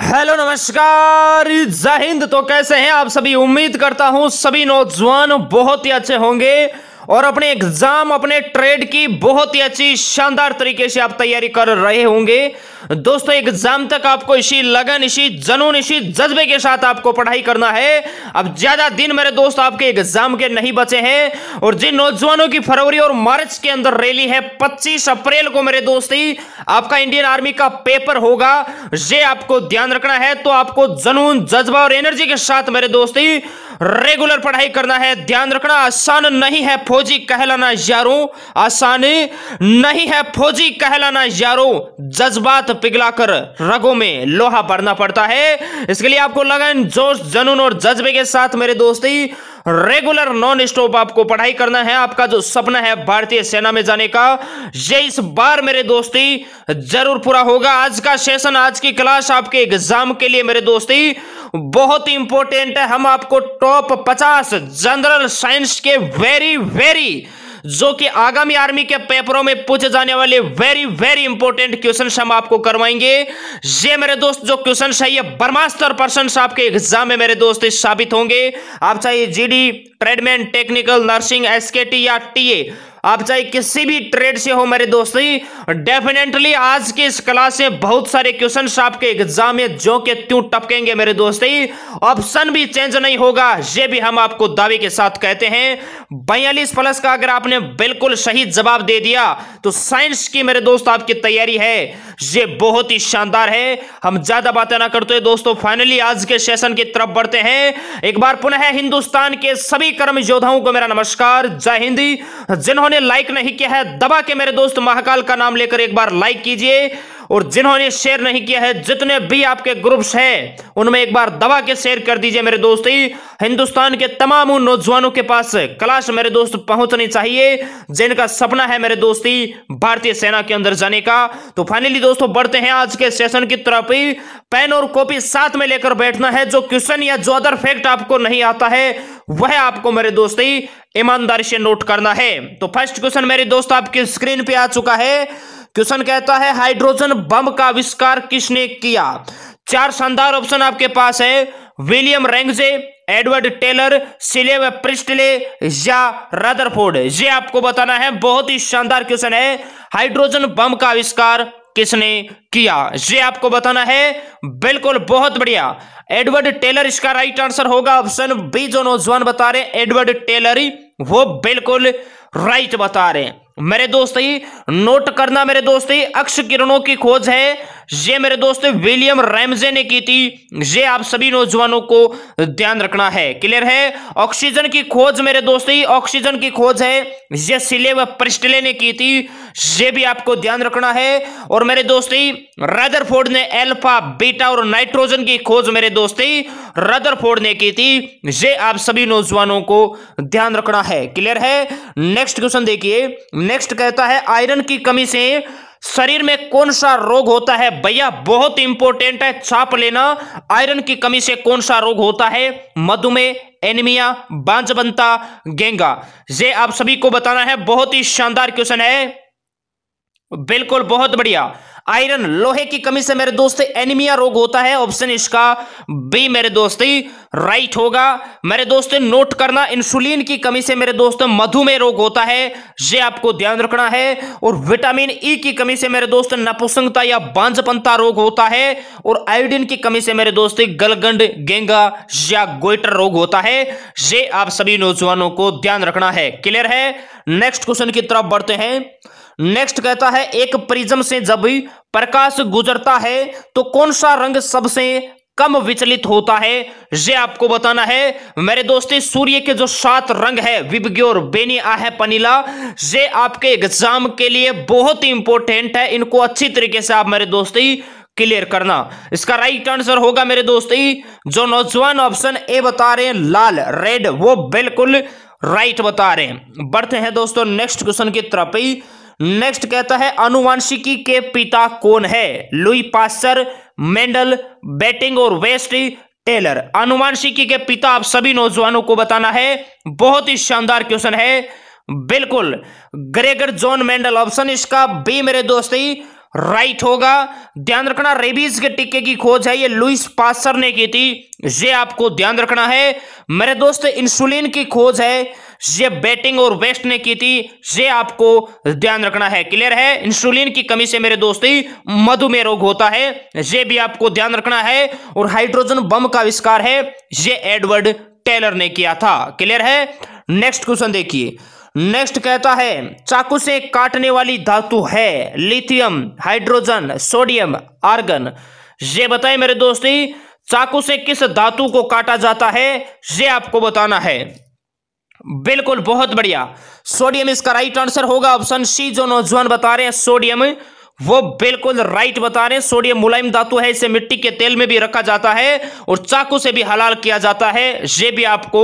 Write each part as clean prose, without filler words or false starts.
Hello नमस्कार जय हिंद। तो कैसे हैं आप सभी? उम्मीद करता हूं सभी नौजवान बहुत ही अच्छे होंगे और अपने एग्जाम अपने ट्रेड की बहुत ही अच्छी शानदार तरीके से आप तैयारी कर रहे होंगे। दोस्तों एग्जाम तक आपको इसी लगन, इसी जुनून, इसी जज्बे के साथ आपको पढ़ाई करना है। अब ज्यादा दिन मेरे दोस्त आपके एग्जाम के नहीं बचे हैं और जिन नौजवानों की फरवरी और मार्च के अंदर रैली है 25 अप्रैल को मेरे दोस्ती आपका इंडियन आर्मी का पेपर होगा, ये आपको ध्यान रखना है। तो आपको जुनून, जज्बा और एनर्जी के साथ मेरे दोस्ती रेगुलर पढ़ाई करना है। ध्यान रखना, आसान नहीं है फौजी कहलाना यारों, आसान नहीं है फौजी कहलाना यारों, जज्बात पिघलाकर रगों में लोहा भरना पड़ता है। इसके लिए आपको लगन, जोश, जुनून और जज्बे के साथ मेरे दोस्ती रेगुलर नॉन स्टॉप आपको पढ़ाई करना है। आपका जो सपना है भारतीय सेना में जाने का, ये इस बार मेरे दोस्ती जरूर पूरा होगा। आज का सेशन, आज की क्लास आपके एग्जाम के लिए मेरे दोस्ती बहुत ही इंपॉर्टेंट है। हम आपको टॉप 50 जनरल साइंस के वेरी जो कि आगामी आर्मी के पेपरों में पूछे जाने वाले वेरी इंपॉर्टेंट क्वेश्चंस हम आपको करवाएंगे। ये मेरे दोस्त जो क्वेश्चंस है ये ब्रह्मास्त्र पर्सन्स आपके एग्जाम में मेरे दोस्त साबित होंगे। आप चाहे जीडी, ट्रेडमैन, टेक्निकल, नर्सिंग, एसकेटी या टीए, आप चाहे किसी भी ट्रेड से हो मेरे दोस्ती, डेफिनेटली आज की इस क्लास से बहुत सारे क्वेश्चंस आपके एग्जाम में जो के त्यों टपकेंगे मेरे दोस्ती। ऑप्शन भी चेंज नहीं होगा, ये भी हम आपको दावे के साथ कहते हैं। 42 प्लस का अगर आपने बिल्कुल सही जवाब दे दिया तो साइंस की मेरे दोस्त आपकी तैयारी है ये बहुत ही शानदार है। हम ज्यादा बातें ना करते दोस्तों, फाइनली आज के सेशन की तरफ बढ़ते हैं। एक बार पुनः हिंदुस्तान के सभी कर्म योद्धाओं को मेरा नमस्कार, जय हिंद। जिन्होंने लाइक नहीं किया है दबा के मेरे दोस्त महाकाल का नाम लेकर एक बार लाइक कीजिए, और जिन्होंने शेयर नहीं किया है, जितने भी आपके ग्रुप्स हैं उनमें एक बार दबा के शेयर कर दीजिए मेरे दोस्ती। हिंदुस्तान के तमाम उन नौजवानों के पास क्लास मेरे दोस्त पहुंचनी चाहिए जिनका सपना है मेरे दोस्ती भारतीय सेना के अंदर जाने का। तो फाइनली दोस्तों बढ़ते हैं आज के सेशन की तरफ। पेन और कॉपी साथ में लेकर बैठना है। जो क्वेश्चन या जो अदर फैक्ट आपको नहीं आता है वह आपको मेरे दोस्ती ईमानदारी से नोट करना है। तो फर्स्ट क्वेश्चन मेरे दोस्त आपकी स्क्रीन पे आ चुका है। क्वेश्चन कहता है हाइड्रोजन बम का आविष्कार किसने किया? चार शानदार ऑप्शन आपके पास है, विलियम रेंगजे, एडवर्ड टेलर, सिलेव प्रिस्टले या रदरफोर्ड। ये आपको बताना है। बहुत ही शानदार क्वेश्चन है, हाइड्रोजन बम का आविष्कार किसने किया, ये आपको बताना है। बिल्कुल बहुत बढ़िया, एडवर्ड टेलर इसका राइट आंसर होगा। ऑप्शन बी जो नौजवान बता रहे हैं एडवर्ड टेलर ही, वो बिल्कुल राइट बता रहे हैं मेरे दोस्त। ही नोट करना मेरे दोस्त, अक्ष किरणों की खोज है ये मेरे दोस्त विलियम रैमजे ने की थी। ये आप सभी नौजवानों को ध्यान रखना है। क्लियर है? ऑक्सीजन की खोज मेरे दोस्त, ऑक्सीजन की खोज है ये सिलेव प्रिस्टले ने की थी, ये भी आपको ध्यान रखना है। और मेरे दोस्त रदरफोर्ड ने अल्फा, बीटा और नाइट्रोजन की खोज मेरे दोस्त रदरफोर्ड ने की थी, ये आप सभी नौजवानों को ध्यान रखना है। क्लियर है? नेक्स्ट क्वेश्चन देखिए। नेक्स्ट कहता है आयरन की कमी से शरीर में कौन सा रोग होता है? भैया बहुत इंपॉर्टेंट है, छाप लेना। आयरन की कमी से कौन सा रोग होता है? मधुमेह, एनीमिया, बांझपनता, गेंगा। ये आप सभी को बताना है। बहुत ही शानदार क्वेश्चन है। बिल्कुल बहुत बढ़िया। आयरन, लोहे की कमी से मेरे दोस्त एनीमिया रोग होता है। ऑप्शन इसका बी मेरे दोस्त राइट होगा। मेरे दोस्त नोट करना, इंसुलिन की कमी से मेरे दोस्त मधुमेह रोग होता है, ये आपको ध्यान रखना है। और विटामिन ई की कमी से मेरे दोस्त नपुंसकता या बांझपनता रोग होता है। और आयोडीन की कमी से मेरे दोस्त गलगंड, गेंगा या गोइटर रोग होता है, ये आप सभी नौजवानों को ध्यान रखना है। क्लियर है? नेक्स्ट क्वेश्चन की तरफ बढ़ते हैं। नेक्स्ट कहता है एक प्रिज्म से जब प्रकाश गुजरता है तो कौन सा रंग सबसे कम विचलित होता है? ये आपको बताना है मेरे दोस्ती। सूर्य के जो 7 रंग है, विबग्योर, बेनी, आहे, पनीला, ये आपके एग्जाम के लिए बहुत ही इंपॉर्टेंट है। इनको अच्छी तरीके से आप मेरे दोस्ती क्लियर करना। इसका राइट आंसर होगा मेरे दोस्ती जो नौजवान ऑप्शन ए बता रहे हैं लाल, रेड, वो बिल्कुल राइट बता रहे हैं। बढ़ते हैं दोस्तों नेक्स्ट क्वेश्चन की तरफ। नेक्स्ट कहता है आनुवांशिकी के पिता कौन है? लुई पास्चर, मेंडल, बेटिंग और वेस्ट टेलर। आनुवांशिकी के पिता आप सभी नौजवानों को बताना है। बहुत ही शानदार क्वेश्चन है। बिल्कुल ग्रेगर जॉन मेंडल। ऑप्शन इसका बी मेरे दोस्त राइट होगा। ध्यान रखना, रेबीज के टीके की खोज है ये लुइस पास्चर ने की थी, ये आपको ध्यान रखना है। मेरे दोस्त इंसुलिन की खोज है ये बेटिंग और वेस्ट ने की थी, ये आपको ध्यान रखना है। क्लियर है, इंसुलिन की कमी से मेरे दोस्ती मधुमेह रोग होता है, ये भी आपको ध्यान रखना है। और हाइड्रोजन बम का आविष्कार है ये एडवर्ड टेलर ने किया था। क्लियर है। नेक्स्ट क्वेश्चन देखिए। नेक्स्ट कहता है चाकू से काटने वाली धातु है लिथियम, हाइड्रोजन, सोडियम, आर्गन। ये बताएं मेरे दोस्ती चाकू से किस धातु को काटा जाता है, ये आपको बताना है। बिल्कुल, बहुत बढ़िया, सोडियम इसका राइट आंसर होगा। ऑप्शन सी जो नौजवान बता रहे हैं सोडियम, वो बिल्कुल राइट बता रहे हैं। सोडियम मुलायम धातु है, इसे मिट्टी के तेल में भी रखा जाता है और चाकू से भी हलाल किया जाता है, ये भी आपको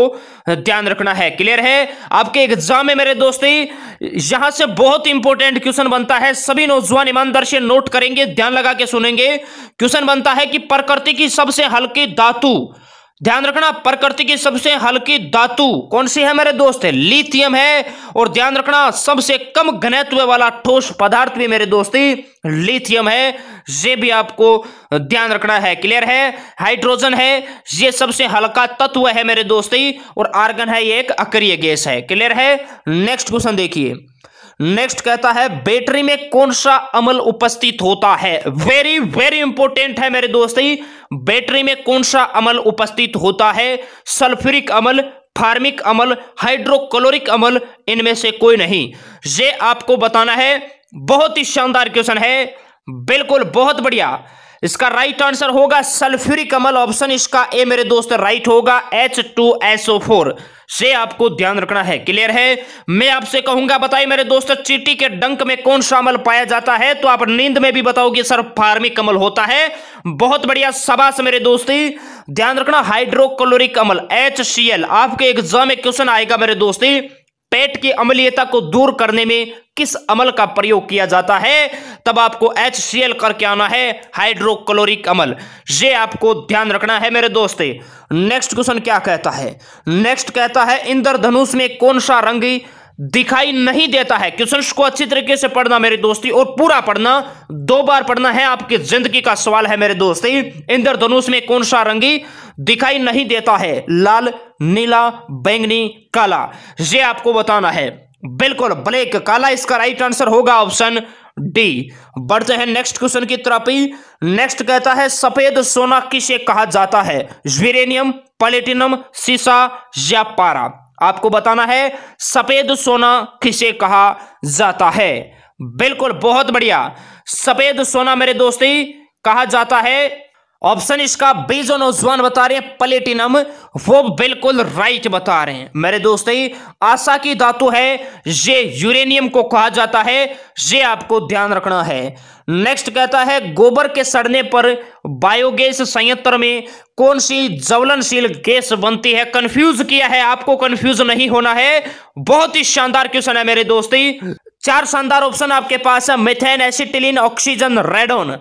ध्यान रखना है। क्लियर है। आपके एग्जाम में मेरे दोस्ती यहां से बहुत इंपॉर्टेंट क्वेश्चन बनता है, सभी नौजवान ईमानदार से नोट करेंगे, ध्यान लगा के सुनेंगे। क्वेश्चन बनता है कि प्रकृति की सबसे हल्की धातु, ध्यान रखना, प्रकृति की सबसे हल्की धातु कौन सी है मेरे दोस्त, लिथियम है। और ध्यान रखना सबसे कम घनत्व वाला ठोस पदार्थ भी मेरे दोस्ती लिथियम है, ये भी आपको ध्यान रखना है। क्लियर है। हाइड्रोजन है ये सबसे हल्का तत्व है मेरे दोस्ती, और आर्गन है ये एक अक्रिय गैस है। क्लियर है। नेक्स्ट क्वेश्चन देखिए। नेक्स्ट कहता है बैटरी में कौन सा अम्ल उपस्थित होता है। वेरी वेरी इंपॉर्टेंट है मेरे दोस्ती, बैटरी में कौन सा अम्ल उपस्थित होता है। सल्फ्यूरिक अम्ल, फार्मिक अम्ल, हाइड्रोक्लोरिक अम्ल, इनमें से कोई नहीं, ये आपको बताना है। बहुत ही शानदार क्वेश्चन है, बिल्कुल बहुत बढ़िया। इसका राइट आंसर होगा सल्फ्यूरिक अम्ल, ऑप्शन इसका ए मेरे दोस्त राइट होगा, H2SO4, से आपको ध्यान रखना है। क्लियर है। मैं आपसे कहूंगा बताइए मेरे दोस्त चींटी के डंक में कौन सा अम्ल पाया जाता है, तो आप नींद में भी बताओगे सर फार्मिक अम्ल होता है। बहुत बढ़िया, शाबाश मेरे दोस्ती। ध्यान रखना हाइड्रोक्लोरिक अम्ल HCl, आपके एग्जाम में क्वेश्चन आएगा मेरे दोस्ती, पेट की अम्लीयता को दूर करने में किस अम्ल का प्रयोग किया जाता है, तब आपको HCl करके आना है, हाइड्रोक्लोरिक अम्ल, ये आपको ध्यान रखना है मेरे दोस्ते। नेक्स्ट क्वेश्चन क्या कहता है। नेक्स्ट कहता है इंद्रधनुष में कौन सा रंग दिखाई नहीं देता है। क्वेश्चन को अच्छी तरीके से पढ़ना मेरे दोस्ती, और पूरा पढ़ना, 2 बार पढ़ना है, आपकी जिंदगी का सवाल है मेरे दोस्ती। इंद्रधनुष में कौन सा रंग दिखाई नहीं देता है, लाल, नीला, बैंगनी, काला, ये आपको बताना है। बिल्कुल ब्लैक, काला इसका राइट आंसर होगा, ऑप्शन डी। बढ़ते हैं नेक्स्ट क्वेश्चन की तरफ ही। नेक्स्ट कहता है सफेद सोना किसे कहा जाता है, यूरेनियम, प्लेटिनम, सीसा या पारा। आपको बताना है सफेद सोना किसे कहा जाता है। बिल्कुल बहुत बढ़िया, सफेद सोना मेरे दोस्ती कहा जाता है, ऑप्शन इसका बी जो नौजवान बता रहे हैं प्लेटिनम, वो बिल्कुल राइट बता रहे हैं मेरे दोस्ती। आशा की धातु है ये यूरेनियम को कहा जाता है, ये आपको ध्यान रखना है। नेक्स्ट कहता है गोबर के सड़ने पर बायोगैस संयंत्र में कौन सी ज्वलनशील गैस बनती है। कंफ्यूज किया है, आपको कंफ्यूज नहीं होना है। बहुत ही शानदार क्वेश्चन है मेरे दोस्ती, 4 शानदार ऑप्शन आपके पास है, मीथेन, एसिटिलीन, ऑक्सीजन, रेडोन,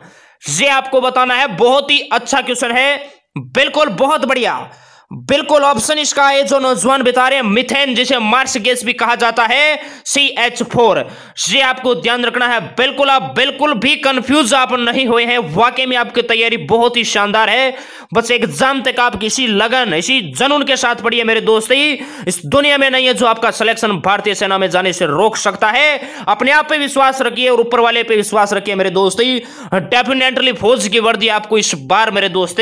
ये आपको बताना है। बहुत ही अच्छा क्वेश्चन है, बिल्कुल बहुत बढ़िया। बिल्कुल ऑप्शन इसका है जो नौजवान बता रहे हैं मीथेन, जिसे मार्स गैस भी कहा जाता है, CH4, ये आपको ध्यान रखना है। बिल्कुल आप बिल्कुल भी कंफ्यूज आप नहीं हुए हैं, वाकई में आपकी तैयारी बहुत ही शानदार है। बस एग्जाम तक आप इसी लगन, इसी जुनून के साथ पढ़िए मेरे दोस्त। इस दुनिया में नहीं है जो आपका सिलेक्शन भारतीय सेना में जाने से रोक सकता है। अपने आप पे विश्वास रखिए और ऊपर वाले पे विश्वास रखिए मेरे दोस्त, डेफिनेटली फौज की वर्दी आपको इस बार मेरे दोस्त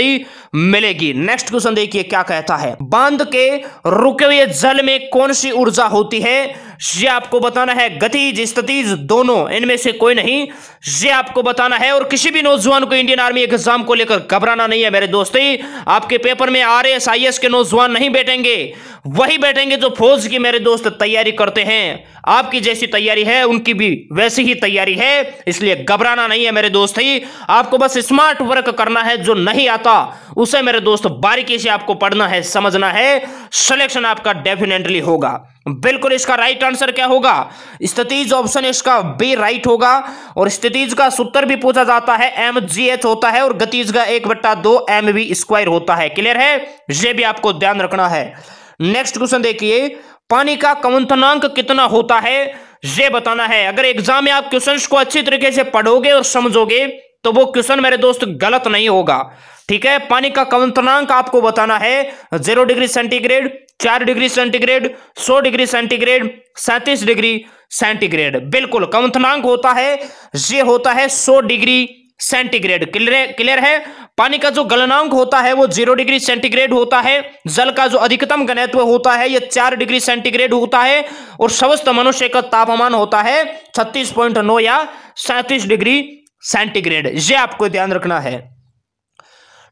मिलेगी। नेक्स्ट क्वेश्चन देखिए क्या कहता है, बांध के रुके हुए जल में कौन सी ऊर्जा होती है, ये आपको बताना है। गतिज, स्थितिज, दोनों, इनमें से कोई नहीं, ये आपको बताना है। और किसी भी नौजवान को इंडियन आर्मी एग्जाम को लेकर घबराना नहीं है मेरे दोस्तों। आपके पेपर में RAS IAS के नौजवान नहीं बैठेंगे, वही बैठेंगे जो फौज की मेरे दोस्त तैयारी करते हैं। आपकी जैसी तैयारी है उनकी भी वैसी ही तैयारी है, इसलिए घबराना नहीं है मेरे दोस्त। आपको बस स्मार्ट वर्क करना है, जो नहीं आता उसे मेरे दोस्त बारीकी से आपको पढ़ना है, समझना है, सिलेक्शन आपका डेफिनेटली होगा। बिल्कुल इसका राइट आंसर क्या होगा, स्थितिज, ऑप्शन इसका बी राइट होगा। और स्थितिज का सूत्र भी पूछा जाता है, mgh होता है, और गतिज का 1/2 mv² होता है। क्लियर है, ये भी आपको ध्यान रखना है। नेक्स्ट क्वेश्चन देखिए, पानी का क्वथनांक कितना होता है, ये बताना है। अगर एग्जाम में आप क्वेश्चंस को अच्छी तरीके से पढ़ोगे और समझोगे तो वो क्वेश्चन मेरे दोस्त गलत नहीं होगा। ठीक है, पानी का क्वथनांक आपको बताना है 0 degree centigrade, 4 degree centigrade, 100 degree centigrade, 37 degree centigrade. बिल्कुल क्वथनांक होता है, ये होता है 100 डिग्री सेंटीग्रेड। क्लियर है। पानी का जो गलनांक होता है वो 0 डिग्री सेंटीग्रेड होता है। जल का जो अधिकतम घनत्व होता है ये 4 डिग्री सेंटीग्रेड होता है। और समस्त मनुष्य का तापमान होता है 36.9 या 37 डिग्री सेंटीग्रेड। ये आपको ध्यान रखना है।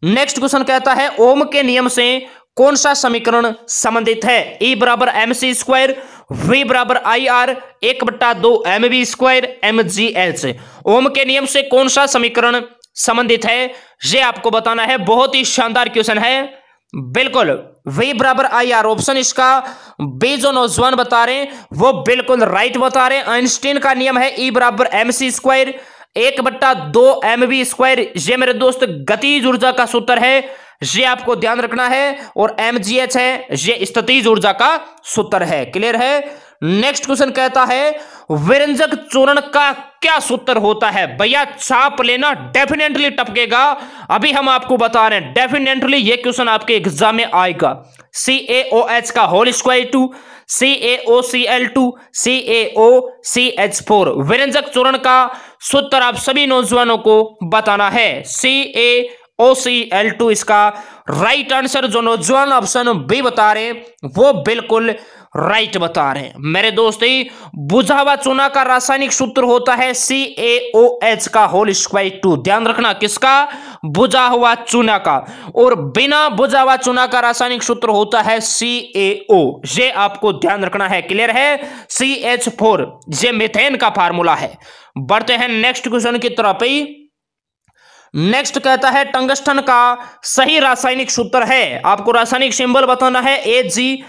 नेक्स्ट क्वेश्चन कहता है ओम के नियम से कौन सा समीकरण संबंधित है? E बराबर mc स्क्वायर, V बराबर IR 1/2 mv स्क्वायर mgh। ओम के नियम से कौन सा समीकरण संबंधित है ये आपको बताना है। बहुत ही शानदार क्वेश्चन है। बिल्कुल V बराबर IR ऑप्शन इसका बी जो नौजवान बता रहे हैं वो बिल्कुल राइट बता रहे हैं। आइंस्टीन का नियम है E बराबर mc स्क्वायर 1/2 mv स्क्वायर। ये मेरे दोस्त गतिज ऊर्जा का सूत्र है, ये आपको ध्यान रखना है। और mgh है, ये स्थितिज ऊर्जा का सूत्र है। क्लियर है। नेक्स्ट क्वेश्चन कहता है व्यंजक चूर्ण का क्या सूत्र होता है? भैया छाप लेना, डेफिनेटली टपकेगा। अभी हम आपको बता रहे हैं, डेफिनेटली ये क्वेश्चन आपके एग्जाम में आएगा। CaOH का होल स्क्वायर 2, CaOCl2, CaOCH4। व्यंजक चूर्ण का सूत्र आप सभी नौजवानों को बताना है। CaOCl2 इसका राइट आंसर जो नौजवान ऑप्शन बी बता रहे हैं वो बिल्कुल राइट बता रहे हैं। मेरे दोस्त बुझा हुआ चूना का रासायनिक सूत्र होता है CaOH का होल स्क्वायर 2। ध्यान रखना, किसका? बुझा हुआ चूना का। और बिना बुझा हुआ चूना का रासायनिक सूत्र होता है CaO। ये आपको ध्यान रखना है। क्लियर है। CH4 ये मीथेन का फार्मूला है। बढ़ते हैं नेक्स्ट क्वेश्चन की तरफ। नेक्स्ट कहता है टंगस्टन का सही रासायनिक सूत्र है। आपको रासायनिक सिंबल बताना है AgWaUNA।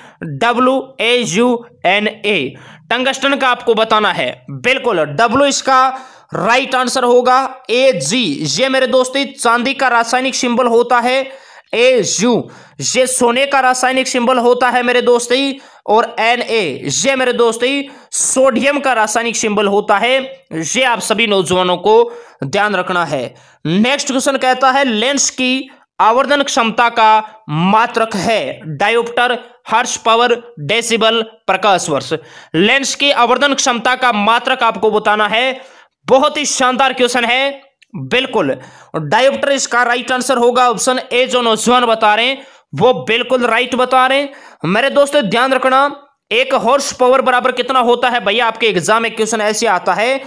टंगस्टन का आपको बताना है। बिल्कुल W इसका राइट आंसर होगा। Ag ये मेरे दोस्ती चांदी का रासायनिक सिंबल होता है। Au ये सोने का रासायनिक सिंबल होता है मेरे दोस्ती। और Na ये मेरे दोस्ती सोडियम का रासायनिक सिंबल होता है। ये आप सभी नौजवानों को ध्यान रखना है। नेक्स्ट क्वेश्चन कहता है लेंस की आवर्धन क्षमता का मात्रक है डायोप्टर, हर्ट्ज पावर, डेसिबल, प्रकाश वर्ष। लेंस की आवर्धन क्षमता का मात्रक आपको बताना है। बहुत ही शानदार क्वेश्चन है। बिल्कुल डायोप्टर इसका राइट आंसर होगा। ऑप्शन ए जो नौजवान बता रहे हैं वो बिल्कुल राइट बता रहे हैं। मेरे दोस्तों ध्यान रखना, एक हॉर्स पावर बराबर कितना होता है? भैया आपके एग्जाम में क्वेश्चन ऐसे आता है,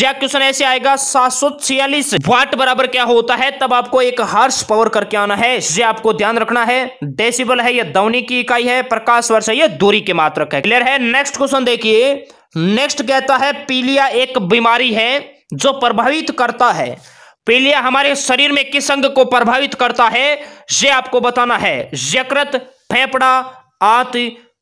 या क्वेश्चन ऐसे आएगा 746 वाट बराबर क्या होता है, तब आपको एक हॉर्स पावर करके आना है। ये आपको ध्यान रखना है। डेसिबल है ये ध्वनि की इकाई है, प्रकाश वर्ष है ये दूरी के मात्रक है। क्लियर है। नेक्स्ट क्वेश्चन देखिए। नेक्स्ट कहता है पीलिया एक बीमारी है जो प्रभावित करता है। पीलिया हमारे शरीर में किस अंग को प्रभावित करता है ये आपको बताना है। यकृत, फेफड़ा, आंत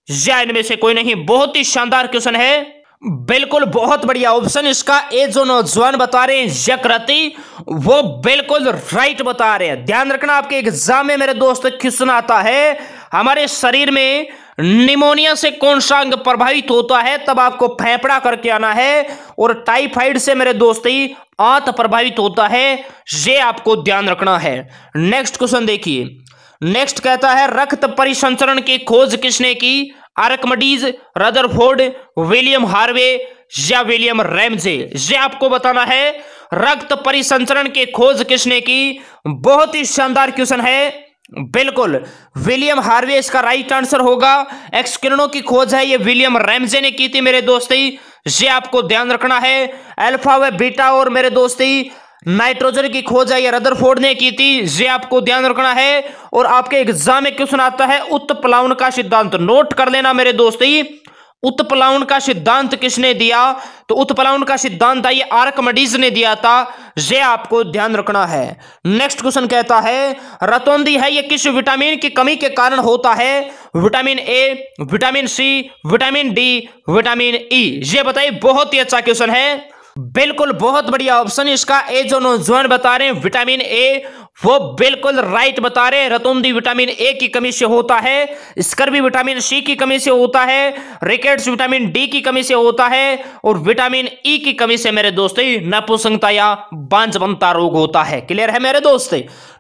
या इनमें से कोई नहीं। बहुत ही शानदार क्वेश्चन है। बिल्कुल बहुत बढ़िया ऑप्शन इसका ए जो नौजवान बता रहे हैं यकृति, वो बिल्कुल राइट बता रहे हैं। ध्यान रखना, आपके एग्जाम में मेरे दोस्त क्वेश्चन आता है हमारे शरीर में निमोनिया से कौन सा अंग प्रभावित होता है, तब आपको फेफड़ा करके आना है। और टाइफाइड से मेरे दोस्ती आंत प्रभावित होता है, ये आपको ध्यान रखना है। नेक्स्ट क्वेश्चन देखिए। नेक्स्ट कहता है रक्त परिसंचरण की खोज किसने की? आर्किमिडीज, रदरफोर्ड, विलियम हार्वे या विलियम रैमजे। ये आपको बताना है रक्त परिसंचरण की खोज किसने की। बहुत ही शानदार क्वेश्चन है। बिल्कुल विलियम हार्वे इसका राइट आंसर होगा। एक्स किरणों की खोज है ये विलियम रैमजे ने की थी मेरे दोस्ती। ये आपको ध्यान रखना है। अल्फा व बीटा और मेरे दोस्ती नाइट्रोजन की खोज है ये रदरफोर्ड ने की थी। ये आपको ध्यान रखना है। और आपके एग्जाम में क्वेश्चन आता है उत्प्लावन का सिद्धांत। नोट कर लेना मेरे दोस्ती, उत्प्लावन का सिद्धांत किसने दिया? तो उत्प्लावन का सिद्धांत ये आर्किमिडीज ने दिया था। ये आपको ध्यान रखना है। नेक्स्ट क्वेश्चन कहता है रतौंधी है ये किस विटामिन की कमी के कारण होता है? Vitamin A, vitamin C, vitamin D, vitamin E. ये बताइए। बहुत ही अच्छा क्वेश्चन है। बिल्कुल बहुत बढ़िया ऑप्शन इसका ए जो नौजवान बता रहे हैं विटामिन ए, वो बिल्कुल राइट बता रहे हैं। रतौंधी विटामिन ए की कमी से होता है, स्कर्वी विटामिन सी की कमी से होता है, रिकेट्स विटामिन डी की कमी से होता है और विटामिन ई की कमी से मेरे दोस्तों नपुंसकता या बांझपनता रोग होता है। क्लियर है मेरे दोस्त।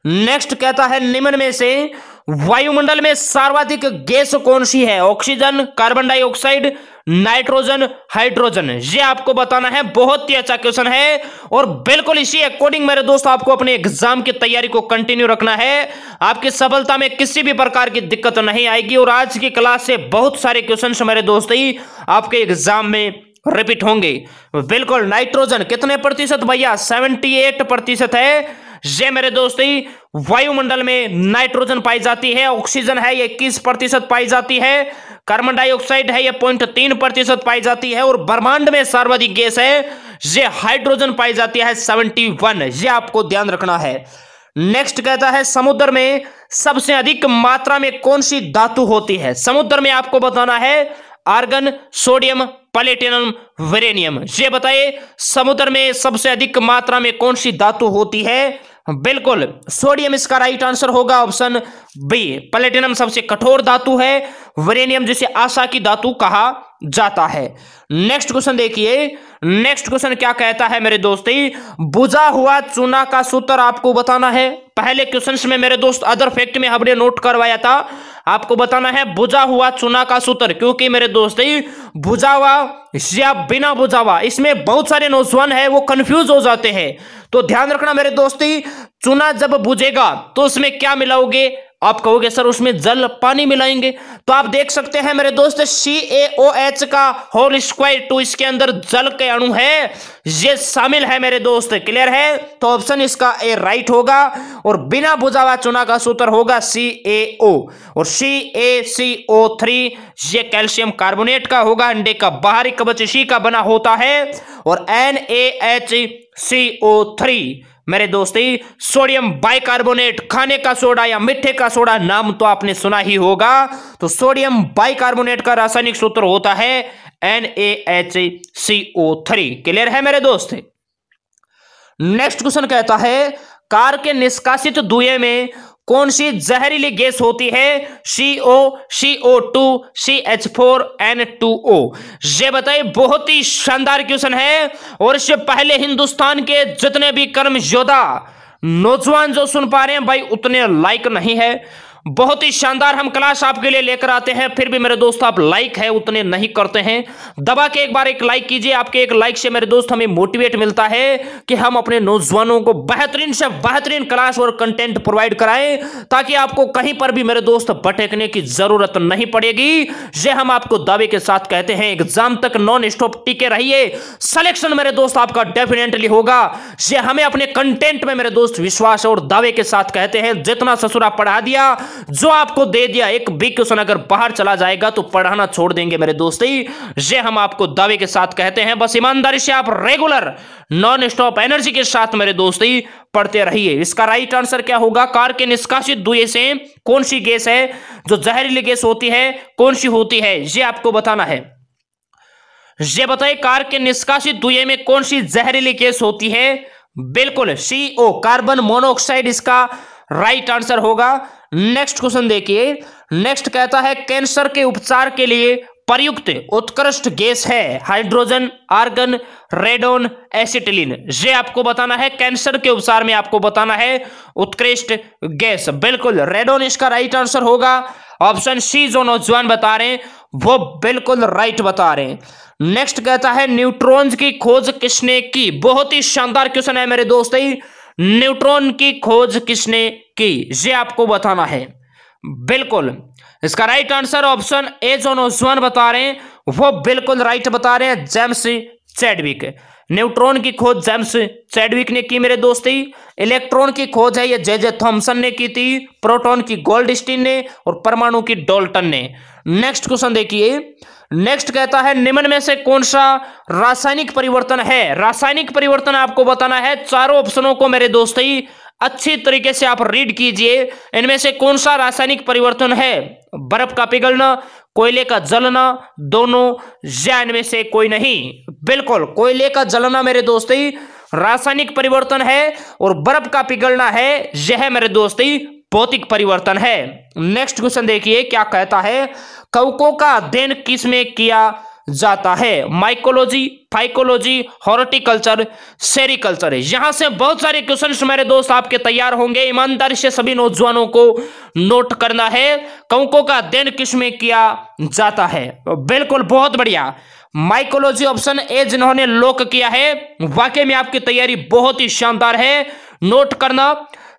नेक्स्ट कहता है निम्न में से वायुमंडल में सर्वाधिक गैस कौन सी है? Oxygen, carbon dioxide, nitrogen, hydrogen. ये आपको बताना है। बहुत ही अच्छा क्वेश्चन है और बिल्कुल इसी अकॉर्डिंग मेरे दोस्त आपको अपने एग्जाम की तैयारी को कंटिन्यू रखना है। आपकी सफलता में किसी भी प्रकार की दिक्कत नहीं आएगी और आज की क्लास से बहुत सारे क्वेश्चंस मेरे दोस्त ही आपके एग्जाम में रिपीट होंगे। बिल्कुल नाइट्रोजन कितने प्रतिशत भैया? 78% है। ये मेरे दोस्त वायुमंडल में नाइट्रोजन पाई जाती है। ऑक्सीजन है ये 21% पाई जाती है। कार्बन डाइऑक्साइड है ये 0.3% पाई जाती है और ब्रह्मांड में सर्वाधिक गैस है ये हाइड्रोजन पाई जाती है 71। ये आपको ध्यान रखना है। नेक्स्ट कहता है समुद्र में सबसे अधिक मात्रा में कौन सी धातु होती है? समुद्र में आपको बताना है आर्गन, सोडियम, प्लेटिनम, यूरेनियम। ये बताइए समुद्र में सबसे अधिक मात्रा में कौन सी धातु होती है? बिल्कुल सोडियम इसका राइट आंसर होगा, ऑप्शन बी। प्लेटिनम सबसे कठोर धातु है, यूरेनियम जिसे आशा की धातु कहा जाता है। नेक्स्ट क्वेश्चन देखिए। नेक्स्ट क्वेश्चन क्या कहता है मेरे दोस्ती? बुझा हुआ चूना का सूत्र आपको बताना है। पहले क्वेश्चन में मेरे दोस्त अदर फैक्ट में हमने नोट करवाया था, आपको बताना है बुझा हुआ चूना का सूत्र। क्योंकि मेरे दोस्त बुझा हुआ या बिना बुझा हुआ, इसमें बहुत सारे नौजवान है वो कंफ्यूज हो जाते हैं। तो ध्यान रखना मेरे दोस्ती, चूना जब बुझेगा तो उसमें क्या मिलाओगे? आप कहोगे सर उसमें जल पानी मिलाएंगे, तो आप देख सकते हैं मेरे दोस्त CaOH का होल स्क्वायर 2 इसके अंदर जल के अणु है ये शामिल है मेरे दोस्त। क्लियर है? तो ऑप्शन इसका ए राइट होगा और बिना बुझा हुआ चूना का सूत्र होगा CaO और CaCO3 ये कैल्शियम कार्बोनेट का होगा। अंडे का बाहरी कवच इसी का बना होता है और NaHCO3 मेरे दोस्ती सोडियम बाइकार्बोनेट, खाने का सोडा या मिठे का सोडा नाम तो आपने सुना ही होगा। तो सोडियम बाइकार्बोनेट का रासायनिक सूत्र होता है NaHCO3। क्लियर है मेरे दोस्त? नेक्स्ट क्वेश्चन कहता है कार के निष्कासित धुएं में कौन सी जहरीली गैस होती है? CO, CO2, CH4, N2O। ये बताइए। बहुत ही शानदार क्वेश्चन है और इससे पहले हिंदुस्तान के जितने भी कर्म योद्धा नौजवान जो सुन पा रहे हैं भाई उतने लाइक नहीं है। बहुत ही शानदार हम क्लास आपके लिए लेकर आते हैं, फिर भी मेरे दोस्त आप लाइक है उतने नहीं करते हैं। दबा के एक बार एक लाइक कीजिए। आपके एक लाइक से मेरे दोस्त हमें मोटिवेट मिलता है कि हम अपने नौजवानों को बेहतरीन से बेहतरीन क्लास और कंटेंट प्रोवाइड कराएं ताकि आपको कहीं पर भी मेरे दोस्त भटकने की जरूरत नहीं पड़ेगी। ये हम आपको दावे के साथ कहते हैं। एग्जाम तक नॉन स्टॉप टिके रहिए, सिलेक्शन मेरे दोस्त आपका डेफिनेटली होगा। ये हमें अपने कंटेंट में मेरे दोस्त विश्वास और दावे के साथ कहते हैं। जितना ससुरा पढ़ा दिया, जो आपको दे दिया, एक भी क्वेश्चन अगर बाहर चला जाएगा तो पढ़ाना छोड़ देंगे मेरे दोस्ती। ये हम आपको दावे के साथ कहते हैं। बस ईमानदारी से आप रेगुलर नॉन स्टॉप एनर्जी के साथ मेरे दोस्ती पढ़ते रहिए। इसका राइट आंसर क्या होगा? कार के निष्कासित धुएं से कौन सी गैस है जो जहरीली गैस होती है? कौन सी होती है ये आपको बताना है। ये बताइए कार के निष्कासित धुएं में कौन सी जहरीली गैस होती है? बिल्कुल CO, कार्बन मोनोऑक्साइड इसका राइट आंसर होगा। नेक्स्ट क्वेश्चन देखिए। नेक्स्ट कहता है कैंसर के उपचार के लिए प्रयुक्त उत्कृष्ट गैस है हाइड्रोजन, आर्गन, रेडोन, एसिटिलीन। ये आपको बताना है। कैंसर के उपचार में आपको बताना है उत्कृष्ट गैस। बिल्कुल रेडोन इसका राइट आंसर होगा। ऑप्शन सी जो नौजवान बता रहे हैं वो बिल्कुल राइट बता रहे हैं। नेक्स्ट कहता है न्यूट्रॉन्स की खोज किसने की? बहुत ही शानदार क्वेश्चन है मेरे दोस्त। न्यूट्रॉन की खोज किसने की ये आपको बताना है। बिल्कुल इसका राइट आंसर ऑप्शन ए जो नौजवान बता रहे हैं वो बिल्कुल राइट बता रहे हैं, जेम्स चैडविक। न्यूट्रॉन की खोज जेम्स चैडविक ने की मेरे दोस्ती। इलेक्ट्रॉन की खोज है ये जे थॉमसन ने की थी। प्रोटॉन की गोल्डस्टीन ने और परमाणु की डाल्टन ने। नेक्स्ट क्वेश्चन देखिए। नेक्स्ट कहता है निम्न में से कौन सा रासायनिक परिवर्तन है? रासायनिक परिवर्तन आपको बताना है। चारों ऑप्शनों को मेरे दोस्ती अच्छी तरीके से आप रीड कीजिए। इनमें से कौन सा रासायनिक परिवर्तन है? बर्फ का पिघलना, कोयले का जलना, दोनों, या इनमें से कोई नहीं? बिल्कुल कोयले का जलना मेरे दोस्ती रासायनिक परिवर्तन है और बर्फ का पिघलना है यह मेरे दोस्ती भौतिक परिवर्तन है। नेक्स्ट क्वेश्चन देखिए क्या कहता है, कवकों का अध्ययन किस में किया जाता है? Mycology, phycology, horticulture, sericulture. यहां से बहुत सारे क्वेश्चंस मेरे दोस्त आपके तैयार होंगे, ईमानदारी से सभी नौजवानों को नोट करना है। कवकों का अध्ययन किस में किया जाता है? बिल्कुल बहुत बढ़िया, माइकोलॉजी ऑप्शन ए जिन्होंने लॉक किया है, वाकई में आपकी तैयारी बहुत ही शानदार है, नोट करना।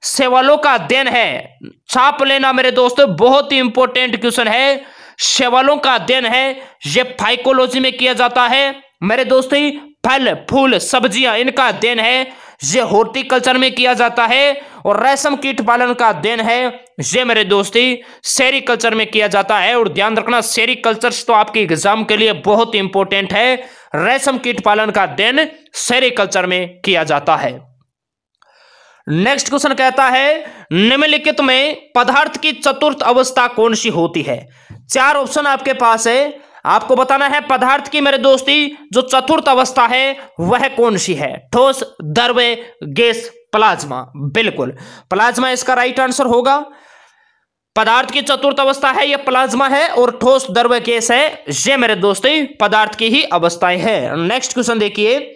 शैवालों का अध्ययन है, छाप लेना मेरे दोस्तों, बहुत ही इंपॉर्टेंट क्वेश्चन है। शैवालों का अध्ययन है, यह फाइकोलॉजी में किया जाता है मेरे दोस्तों। फल, फूल, सब्जियां, इनका अध्ययन है, ये हॉर्टिकल्चर में किया जाता है। और रेशम कीट पालन का अध्ययन है, ये मेरे दोस्ती सेरिकल्चर में किया जाता है। और ध्यान रखना सेरिकल्चर तो आपके एग्जाम के लिए बहुत ही इंपॉर्टेंट है। रेशम कीट पालन का अध्ययन सेरिकल्चर में किया जाता है। नेक्स्ट क्वेश्चन कहता है, निम्नलिखित में पदार्थ की चतुर्थ अवस्था कौन सी होती है? 4 ऑप्शन आपके पास है, आपको बताना है पदार्थ की मेरे दोस्ती जो चतुर्थ अवस्था है वह कौन सी है? ठोस, द्रव्य, गैस, प्लाज्मा। बिल्कुल प्लाज्मा इसका राइट आंसर होगा। पदार्थ की चतुर्थ अवस्था है यह प्लाज्मा है, और ठोस, द्रव्य, गैस है ये मेरे दोस्ती पदार्थ की ही अवस्थाएं हैं। नेक्स्ट क्वेश्चन देखिए,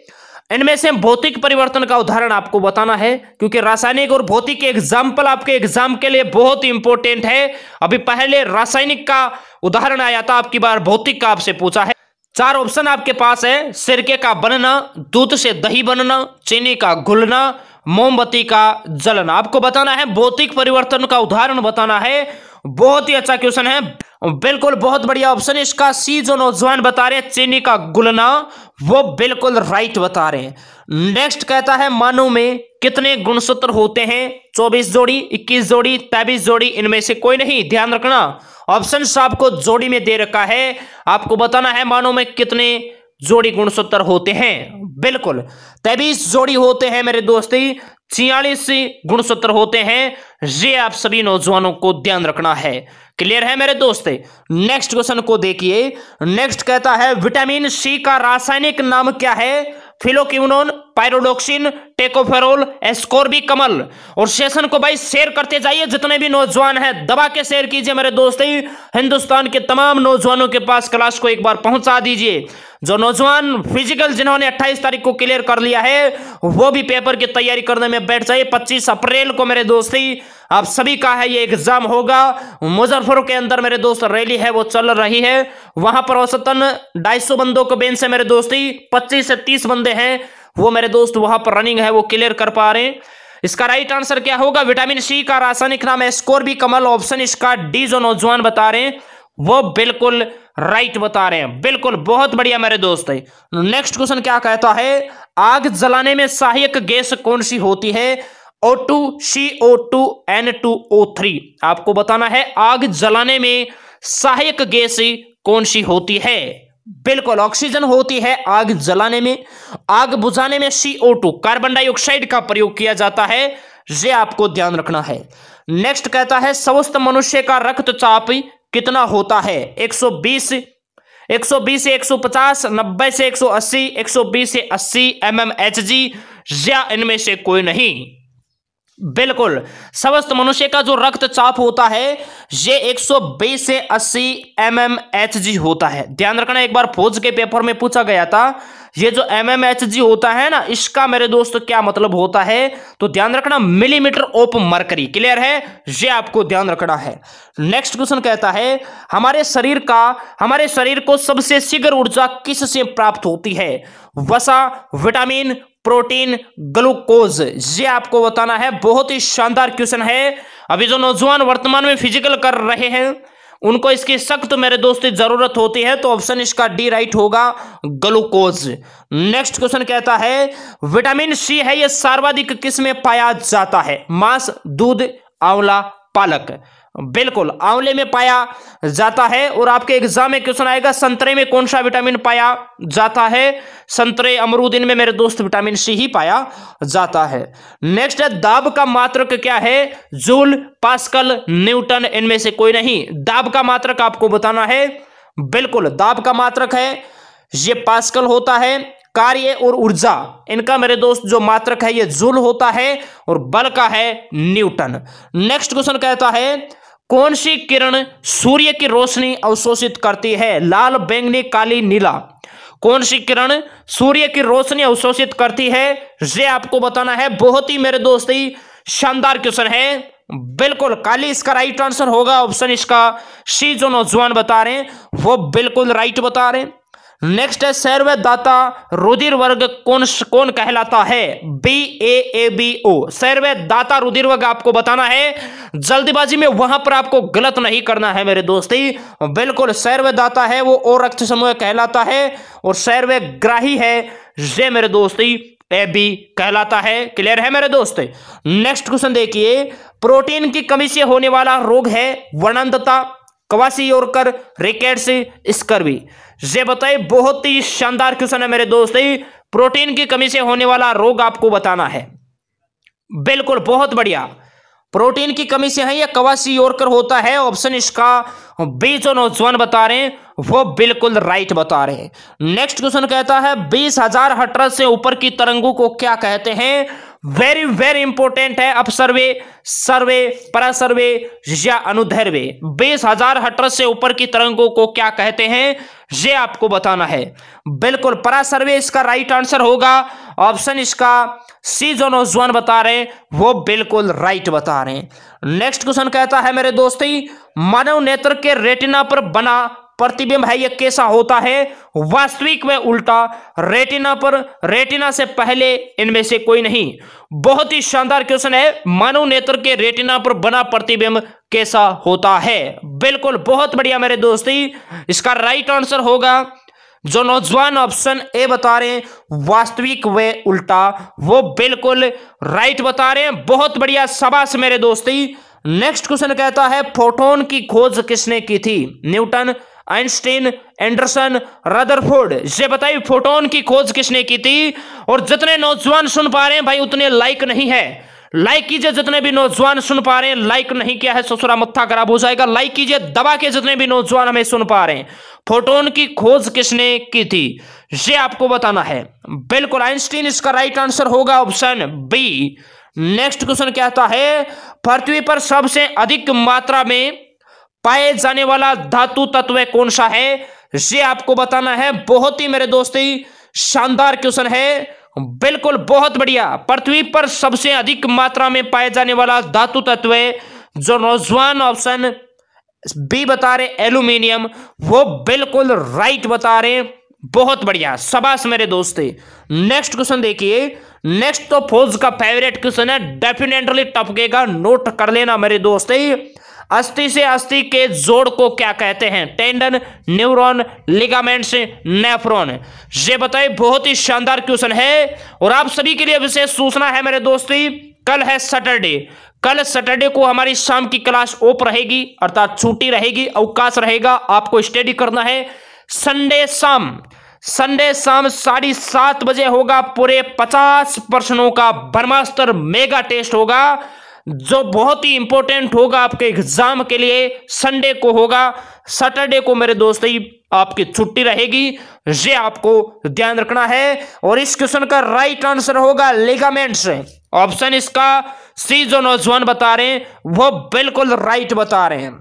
इनमें से भौतिक परिवर्तन का उदाहरण आपको बताना है, क्योंकि रासायनिक और भौतिक एग्जाम्पल आपके एग्जाम के लिए बहुत ही इंपॉर्टेंट है। अभी पहले रासायनिक का उदाहरण आया था, आपकी बार भौतिक का आपसे पूछा है। 4 ऑप्शन आपके पास है, सिरके का बनना, दूध से दही बनना, चीनी का घुलना, मोमबत्ती का जलना। आपको बताना है भौतिक परिवर्तन का उदाहरण बताना है। बहुत ही अच्छा क्वेश्चन है, बिल्कुल बहुत बढ़िया ऑप्शन है इसका सी जो नौजवान बता रहे हैं, चीनी का घुलना, वो बिल्कुल राइट बता रहे हैं। नेक्स्ट कहता है, मानव में कितने गुणसूत्र होते हैं? 24 जोड़ी, 21 जोड़ी, 23 जोड़ी, इनमें से कोई नहीं। ध्यान रखना ऑप्शन आपको जोड़ी में दे रखा है, आपको बताना है मानव में कितने जोड़ी गुणसूत्र होते हैं। बिल्कुल 23 जोड़ी होते हैं मेरे दोस्ती, 46 गुणसूत्र होते हैं। ये आप सभी नौजवानों को ध्यान रखना है। क्लियर है मेरे दोस्त? नेक्स्ट क्वेश्चन को देखिए। नेक्स्ट कहता है, विटामिन सी का रासायनिक नाम क्या है? फिलोक्विनोन, पायरोडोक्सिन, टेकोफेरोल, एस्कोर्बिकमल। और सेशन को भाई शेयर करते जाइए, जितने भी नौजवान हैं दबा के शेयर कीजिए मेरे दोस्त। हिंदुस्तान के तमाम नौजवानों के पास क्लास को एक बार पहुंचा दीजिए। जो नौजवान फिजिकल जिन्होंने 28 तारीख को क्लियर कर लिया है वो भी पेपर की तैयारी करने में बैठ जाइए। 25 अप्रैल को मेरे दोस्ती आप सभी का है ये एग्जाम होगा। मुजफ्फरपुर के अंदर मेरे दोस्त रैली है वो चल रही है, वहां पर औसतन 250 बंदों को बेंच से मेरे दोस्ती 25 से 30 बंदे हैं वो मेरे दोस्त वहां पर रनिंग है वो क्लियर कर पा रहे हैं। इसका राइट आंसर क्या होगा? विटामिन सी का रासायनिक नाम एस्कोर्बिकमल। ऑप्शन इसका डी जो नौजवान बता रहे हैं वो बिल्कुल राइट बता रहे हैं। बिल्कुल बहुत बढ़िया मेरे दोस्त। नेक्स्ट क्वेश्चन क्या कहता है, आग जलाने में सहायक गैस कौन सी होती है? O2, CO2, N2O3। आपको बताना है आग जलाने में सहायक गैस कौन सी होती है? बिल्कुल ऑक्सीजन होती है आग जलाने में। आग बुझाने में CO2 कार्बन डाइऑक्साइड का प्रयोग किया जाता है, ये आपको ध्यान रखना है। नेक्स्ट कहता है, स्वस्थ मनुष्य का रक्तचाप कितना होता है? 120 से 150, 90 से 180, 120 से 80 mmHg, या इनमें से कोई नहीं। बिल्कुल स्वस्थ मनुष्य का जो रक्तचाप होता है ये 120 से 80 mmHg होता है। ध्यान रखना, एक बार फौज के पेपर में पूछा गया था ये जो mmHg होता है ना, इसका मेरे दोस्तों क्या मतलब होता है? तो ध्यान रखना मिलीमीटर ऑफ मरकरी। क्लियर है? ये आपको ध्यान रखना है। नेक्स्ट क्वेश्चन कहता है, हमारे शरीर को सबसे शीघ्र ऊर्जा किससे प्राप्त होती है? वसा, विटामिन, प्रोटीन, ग्लूकोज। ये आपको बताना है। बहुत ही शानदार क्वेश्चन है। अभी जो नौजवान वर्तमान में फिजिकल कर रहे हैं उनको इसकी सख्त मेरे दोस्तों जरूरत होती है, तो ऑप्शन इसका डी राइट होगा, ग्लूकोज। नेक्स्ट क्वेश्चन कहता है, विटामिन सी है ये सर्वाधिक किस में पाया जाता है? मांस, दूध, आंवला, पालक। बिल्कुल आंवले में पाया जाता है। और आपके एग्जाम में क्वेश्चन आएगा संतरे में कौन सा विटामिन पाया जाता है? संतरे अमरूद इनमें मेरे दोस्त विटामिन सी ही पाया जाता है। नेक्स्ट है दाब का मात्रक क्या है? जूल, पास्कल, न्यूटन, इनमें से कोई नहीं। दाब का मात्रक आपको बताना है। बिल्कुल दाब का मात्रक है ये पास्कल होता है। कार्य और ऊर्जा इनका मेरे दोस्त जो मात्रक है ये जूल होता है और बल का है न्यूटन। नेक्स्ट क्वेश्चन कहता है कौन सी किरण सूर्य की रोशनी अवशोषित करती है? लाल, बैंगनी, काली, नीला। कौन सी किरण सूर्य की रोशनी अवशोषित करती है ये आपको बताना है। बहुत ही मेरे दोस्त ही शानदार क्वेश्चन है। बिल्कुल काली इसका राइट आंसर होगा। ऑप्शन इसका सी जो नौजवान बता रहे हैं वो बिल्कुल राइट बता रहे हैं। नेक्स्ट है सर्वदाता रुधिर वर्ग कौन कहलाता है? BAABO सर्वदाता रुधिर वर्ग आपको बताना है। जल्दीबाजी में वहां पर आपको गलत नहीं करना है मेरे दोस्ती। बिल्कुल सर्वदाता है वो ओ रक्त समूह कहलाता है और सर्वग्राही है ये मेरे दोस्ती AB कहलाता है। क्लियर है मेरे दोस्त? नेक्स्ट क्वेश्चन देखिए प्रोटीन की कमी से होने वाला रोग है वर्णनता, क्वासियोरकर, रिकेट्स, स्कर्वी। ये बताइए बहुत ही शानदार क्वेश्चन है मेरे दोस्त। प्रोटीन की कमी से होने वाला रोग आपको बताना है। बिल्कुल बहुत बढ़िया। प्रोटीन की कमी से है या क्वासियोरकर होता है। ऑप्शन इसका बी जो नौजवान बता रहे हैं वो बिल्कुल राइट बता रहे हैं। नेक्स्ट क्वेश्चन कहता है 20,000 हर्ट्ज से ऊपर की तरंगों को क्या कहते हैं? वेरी वेरी इंपॉर्टेंट है। अपसर्वे, सर्वे, परासर्वे या अनुदैर्ध्य। 20,000 हर्ट्ज से ऊपर की तरंगों को क्या कहते हैं ये आपको बताना है। बिल्कुल परासर्वे इसका राइट आंसर होगा। ऑप्शन इसका सी जो नौजवान बता रहे हैं वो बिल्कुल राइट बता रहे हैं। नेक्स्ट क्वेश्चन कहता है मेरे दोस्ती मानव नेत्र के रेटिना पर बना प्रतिबिंब है यह कैसा होता है? वास्तविक व उल्टा, रेटिना पर, रेटिना से पहले, इनमें से कोई नहीं। बहुत ही शानदार क्वेश्चन है। मानव नेत्र के रेटिना पर बना प्रतिबिंब कैसा होता है? बिल्कुल बहुत बढ़िया मेरे दोस्ती। इसका राइट आंसर होगा जो नौजवान ऑप्शन ए बता रहे हैं वास्तविक व उल्टा, वो बिल्कुल राइट बता रहे हैं। बहुत बढ़िया, शाबाश मेरे दोस्ती। नेक्स्ट क्वेश्चन कहता है फोटोन की खोज किसने की थी? Newton, Einstein, Anderson, Rutherford. ये बताइए फोटोन की खोज किसने की थी? और जितने नौजवान सुन पा रहे हैं भाई उतने लाइक नहीं है। लाइक कीजिए जितने भी नौजवान सुन पा रहे हैं। लाइक नहीं किया है ससुरा मत्था खराब हो जाएगा। लाइक कीजिए दबा के जितने भी नौजवान हमें सुन पा रहे हैं। फोटोन की खोज किसने की थी ये आपको बताना है। बिल्कुल आइंस्टीन इसका राइट आंसर होगा। Option B. नेक्स्ट क्वेश्चन कहता है पृथ्वी पर सबसे अधिक मात्रा में पाए जाने वाला धातु तत्व कौन सा है ये आपको बताना है। बहुत ही मेरे दोस्ती शानदार क्वेश्चन है। बिल्कुल बहुत बढ़िया। पृथ्वी पर सबसे अधिक मात्रा में पाए जाने वाला धातु तत्व जो नौजवान ऑप्शन बी बता रहे एल्यूमिनियम, वो बिल्कुल राइट बता रहे। बहुत बढ़िया, शाबाश मेरे दोस्ती। नेक्स्ट क्वेश्चन देखिए। नेक्स्ट तो फौज का फेवरेट क्वेश्चन है, डेफिनेटली टपकेगा, नोट कर लेना मेरे दोस्ती। अस्थि से अस्थि के जोड़ को क्या कहते हैं? Tendon, neuron, ligaments, nephron. ये बताइए बहुत ही शानदार क्वेश्चन है। और आप सभी के लिए विशेष सूचना है मेरे दोस्ती, कल है सैटरडे। कल सैटरडे को हमारी शाम की क्लास ऑफ रहेगी, अर्थात छुट्टी रहेगी, अवकाश रहेगा। आपको स्टडी करना है। संडे शाम 7:30 बजे होगा पूरे 50 प्रश्नों का ब्रह्मास्त्र मेगा टेस्ट होगा जो बहुत ही इंपॉर्टेंट होगा आपके एग्जाम के लिए। संडे को होगा। सैटरडे को मेरे दोस्त आपकी छुट्टी रहेगी, ये आपको ध्यान रखना है। और इस क्वेश्चन का राइट आंसर होगा लिगामेंट्स। ऑप्शन इसका सी जो नौजवान बता रहे हैं वो बिल्कुल राइट बता रहे हैं।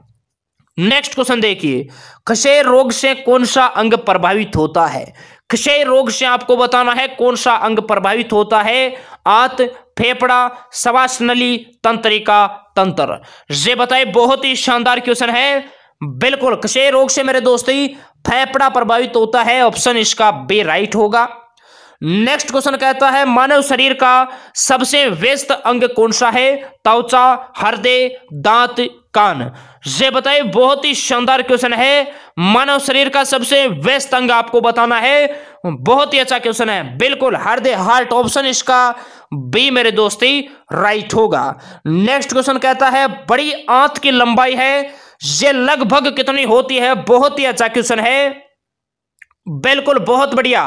नेक्स्ट क्वेश्चन देखिए। क्षय रोग से कौन सा अंग प्रभावित होता है? क्षय रोग से आपको बताना है कौन सा अंग प्रभावित होता है। आंत, फेफड़ा, श्वास नली, तंत्रिका तंत्र। ये बताइए बहुत ही शानदार क्वेश्चन है। बिल्कुल क्षय रोग से मेरे दोस्ती फेफड़ा प्रभावित होता है। ऑप्शन इसका बी राइट होगा। नेक्स्ट क्वेश्चन कहता है मानव शरीर का सबसे व्यस्त अंग कौन सा है? त्वचा, हृदय, दांत, कान। ये बताइए बहुत ही शानदार क्वेश्चन है। मानव शरीर का सबसे व्यस्त अंग आपको बताना है। बहुत ही अच्छा क्वेश्चन है। बिल्कुल हृदय, हार्ट। ऑप्शन इसका बी मेरे दोस्ती राइट होगा। नेक्स्ट क्वेश्चन कहता है बड़ी आंत की लंबाई है ये लगभग कितनी होती है? बहुत ही अच्छा क्वेश्चन है, बिल्कुल बहुत बढ़िया।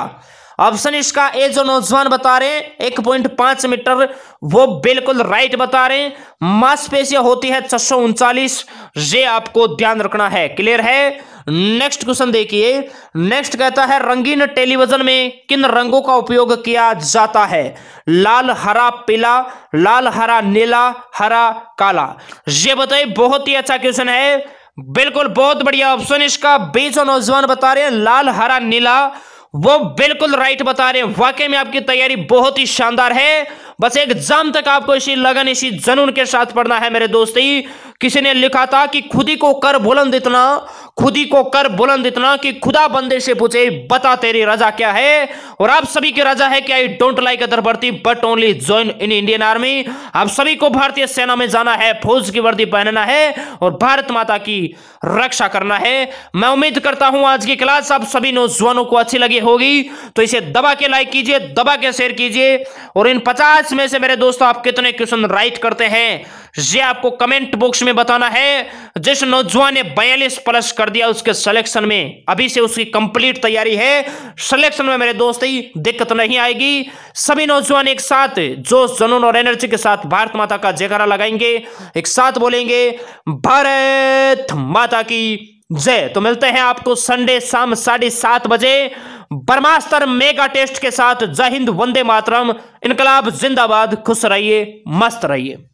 ऑप्शन इसका ए जो नौजवान बता रहे हैं 1.5 मीटर, वो बिल्कुल राइट बता रहे हैं। मांसपेशियां होती है 639, ये आपको ध्यान रखना है। क्लियर है? नेक्स्ट क्वेश्चन देखिए। नेक्स्ट कहता है रंगीन टेलीविजन में किन रंगों का उपयोग किया जाता है? लाल, हरा, पीला, लाल, हरा, नीला, हरा, काला। ये बताइए, बहुत ही अच्छा क्वेश्चन है, बिल्कुल बहुत बढ़िया। ऑप्शन इसका बी जो नौजवान बता रहे हैं लाल, हरा, नीला, वो बिल्कुल राइट बता रहे हैं। वाकई में आपकी तैयारी बहुत ही शानदार है। बस एग्जाम तक आपको इसी लगन, इसी जुनून के साथ पढ़ना है मेरे दोस्ती। किसी ने लिखा था कि खुदी को कर बुलंद इतना, खुदी को कर बुलंद इतना कि खुदा बंदे से पूछे बता तेरी रजा क्या है। और आप सभी की रजा है कि आई डोंट लाइक अदर वर्दी but only join in Indian army. आप सभी को भारतीय सेना में जाना है, फौज की वर्दी पहनना है और भारत माता की रक्षा करना है। मैं उम्मीद करता हूं आज की क्लास आप सभी नौजवानों को अच्छी लगी होगी, तो इसे दबा के लाइक कीजिए, दबा के शेयर कीजिए। और इन 50 में से मेरे दोस्तों आप कितने क्वेश्चन राइट करते हैं ये आपको कमेंट बॉक्स में बताना है। जिस नौजवान ने 42 प्लस कर दिया उसके सिलेक्शन में अभी से उसकी कंप्लीट तैयारी है। सिलेक्शन में मेरे दोस्ती दिक्कत नहीं आएगी। सभी नौजवान एक साथ जोश, जुनून और एनर्जी के साथ भारत माता का जयकारा लगाएंगे, एक साथ बोलेंगे भारत माता की जय। तो मिलते हैं आपको संडे शाम 7:30 बजे ब्रह्मास्त्र मेगा टेस्ट के साथ। जय हिंद, वंदे मातरम, इनकलाब जिंदाबाद। खुश रहिए, मस्त रहिए।